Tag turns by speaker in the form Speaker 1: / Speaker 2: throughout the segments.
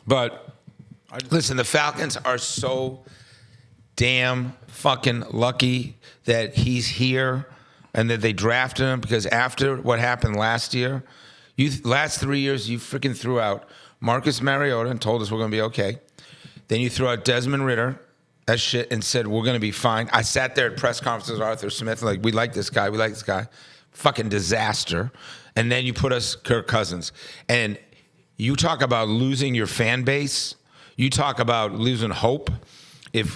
Speaker 1: But listen, the Falcons are so damn fucking lucky that he's here and that they drafted him, because after what happened last year, last 3 years, you freaking threw out Marcus Mariota and told us we're going to be okay. Then you threw out Desmond Ritter as shit and said we're going to be fine. I sat there at press conferences with Arthur Smith, like, we like this guy, we like this guy. Fucking disaster. And then you put us Kirk Cousins. And you talk about losing your fan base. You talk about losing hope.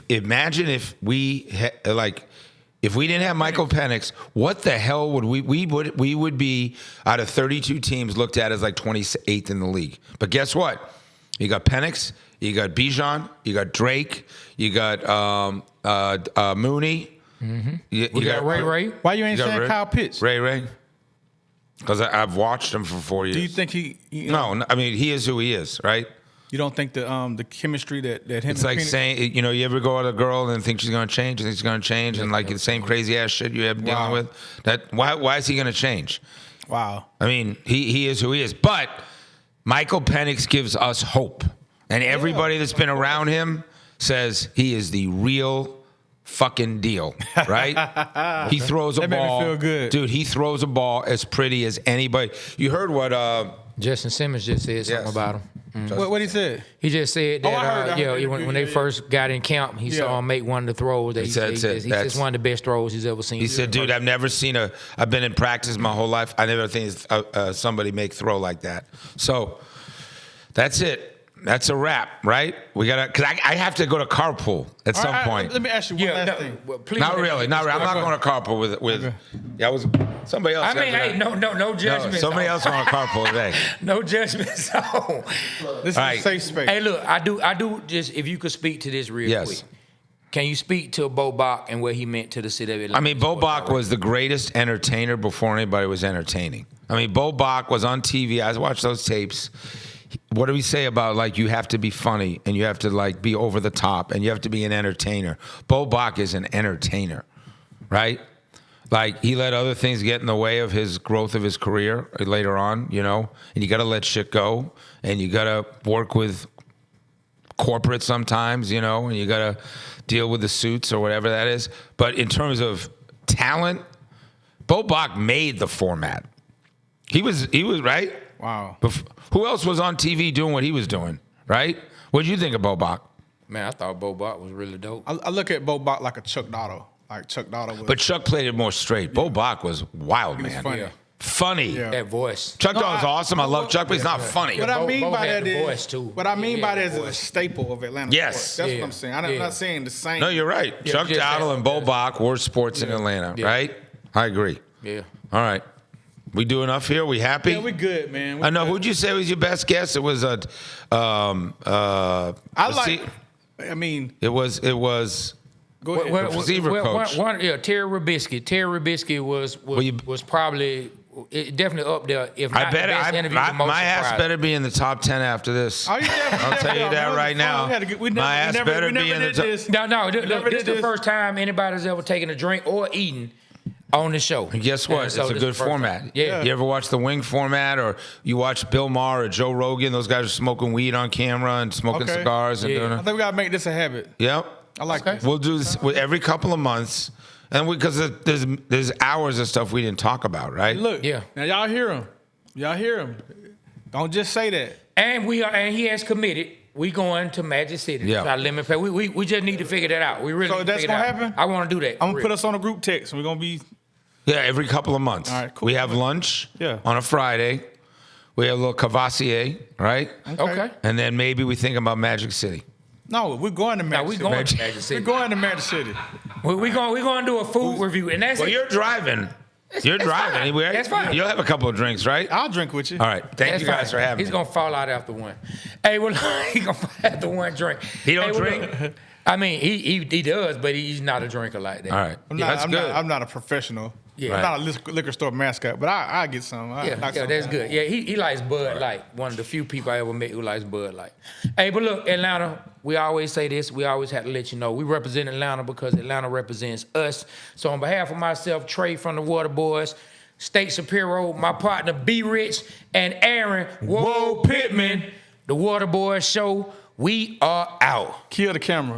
Speaker 1: Imagine if we if we didn't have Michael Penix, what the hell would we would be out of 32 teams looked at as like 28th in the league. But guess what? You got Penix, you got Bijan, you got Drake, you got Mooney.
Speaker 2: Mm-hmm. You got Ray.
Speaker 3: Why you ain't saying Kyle Pitts?
Speaker 1: Ray. Because I've watched him for 4 years.
Speaker 3: Do you think he?
Speaker 1: No, I mean, he is who he is, right?
Speaker 3: You don't think the chemistry that him?
Speaker 1: It's like saying, you ever go with a girl and think she's going to change, and think she's going to change, and like the same crazy ass shit you have been dealing with. That why is he going to change?
Speaker 3: Wow.
Speaker 1: I mean, he is who he is. But Michael Penix gives us hope, and everybody that's been around him says he is the real fucking deal, right? He throws a ball.
Speaker 3: Made me feel good.
Speaker 1: Dude, he throws a ball as pretty as anybody. You heard what
Speaker 2: Justin Simmons just said something about him.
Speaker 3: Mm. What he said?
Speaker 2: He just said that when they first got in camp, he saw him make one of the throws. He said it's one of the best throws he's ever seen.
Speaker 1: He said, dude, I've never seen I've been in practice my whole life. I never seen somebody make throw like that. So that's it. That's a wrap, right? We gotta, because I have to go to carpool at some point.
Speaker 3: Let me ask you one last thing.
Speaker 1: Well, not really. I'm not going to carpool with. Okay. Yeah, I was somebody else.
Speaker 2: I mean, hey, no judgment.
Speaker 1: No, somebody else on a carpool today.
Speaker 2: No judgment zone.
Speaker 3: This is a safe space.
Speaker 2: Hey, look, I do just, if you could speak to this real quick. Can you speak to Bo Bach and what he meant to the city of Atlanta?
Speaker 1: I mean, Bo Bach was the greatest entertainer before anybody was entertaining. I mean, Bo Bach was on TV. I watched those tapes. What do we say about, like, you have to be funny and you have to, like, be over the top and you have to be an entertainer? Bo Bach is an entertainer, right? Like, he let other things get in the way of his growth of his career later on, and you got to let shit go, and you got to work with corporate sometimes, and you got to deal with the suits or whatever that is. But in terms of talent, Bo Bach made the format. He was right?
Speaker 3: Wow.
Speaker 1: Who else was on TV doing what he was doing, right? What did you think of Bo Bach?
Speaker 2: Man, I thought Bo Bach was really dope.
Speaker 3: I look at Bo Bach like a Chuck Dotto. Like Chuck Dotto was.
Speaker 1: But Chuck played it more straight. Bo Bach was wild, man.
Speaker 3: Funny.
Speaker 2: Yeah.
Speaker 1: Funny.
Speaker 2: Yeah. That voice.
Speaker 1: Chuck Dotto's awesome. I love Chuck, but he's not funny.
Speaker 3: What I mean by that is,
Speaker 2: voice too.
Speaker 3: What I mean by that is a staple of Atlanta sports. That's what I'm saying. I'm not saying the same.
Speaker 1: No, you're right.
Speaker 2: Yeah,
Speaker 1: Chuck Dotto and Bo Bach were sports in Atlanta, right? I agree.
Speaker 2: Yeah.
Speaker 1: All right. We do enough here? We happy?
Speaker 3: Yeah, we good, man.
Speaker 1: I know. Who'd you say was your best guess? It was It was.
Speaker 3: Go ahead.
Speaker 1: Receiver coach.
Speaker 2: Terry Robisky. Terry Robisky was probably definitely up there. If not the best interview, the most
Speaker 1: my ass better be in the top 10 after this.
Speaker 3: Oh, yeah,
Speaker 1: I'll tell you that right now. My ass better be in the top.
Speaker 2: No. This is the first time anybody's ever taken a drink or eaten on the show.
Speaker 1: And guess what? It's a good format.
Speaker 2: Yeah.
Speaker 1: You ever watch the Wing format, or you watch Bill Maher or Joe Rogan? Those guys are smoking weed on camera and smoking cigars. And doing
Speaker 3: I think we got to make this a habit.
Speaker 1: Yep.
Speaker 3: I like that.
Speaker 1: We'll do this every couple of months. And because there's hours of stuff we didn't talk about, right?
Speaker 3: Look, now y'all hear him. Don't just say that.
Speaker 2: And he has committed. We going to Magic City.
Speaker 1: Yeah.
Speaker 2: Limit pay. We just need to figure that out. We really.
Speaker 3: So that's gonna happen.
Speaker 2: I want to do that.
Speaker 3: I'm gonna put us on a group text, and we're gonna be.
Speaker 1: Yeah, every couple of months.
Speaker 3: All right, cool.
Speaker 1: We have lunch on a Friday. We have a little Cavassier, right?
Speaker 2: Okay.
Speaker 1: And then maybe we think about Magic City.
Speaker 3: No, we're going to Magic City.
Speaker 2: We're going to Magic City.
Speaker 3: We're going to Magic City.
Speaker 2: We're going to do a food review, and that's.
Speaker 1: Well, you're driving. You're driving anywhere.
Speaker 2: That's fine.
Speaker 1: You'll have a couple of drinks, right?
Speaker 3: I'll drink with you.
Speaker 1: All right. Thank you guys for having me.
Speaker 2: He's gonna fall out after one. Hey, well, he's gonna fall out after one drink.
Speaker 1: He don't drink.
Speaker 2: I mean, he does, but he's not a drinker like that.
Speaker 1: All right.
Speaker 3: I'm not a professional.
Speaker 2: Yeah.
Speaker 3: I'm not a liquor store mascot, but I get some.
Speaker 2: That's good. Yeah, he likes Bud Light. One of the few people I ever met who likes Bud Light. Hey, but look, Atlanta, we always say this. We always have to let you know. We represent Atlanta because Atlanta represents us. So on behalf of myself, Trey from the Water Boys, State Superior, my partner B Rich, and Aaron Whoa Pittman, The Waterboy Show. We are out.
Speaker 3: Kill the camera.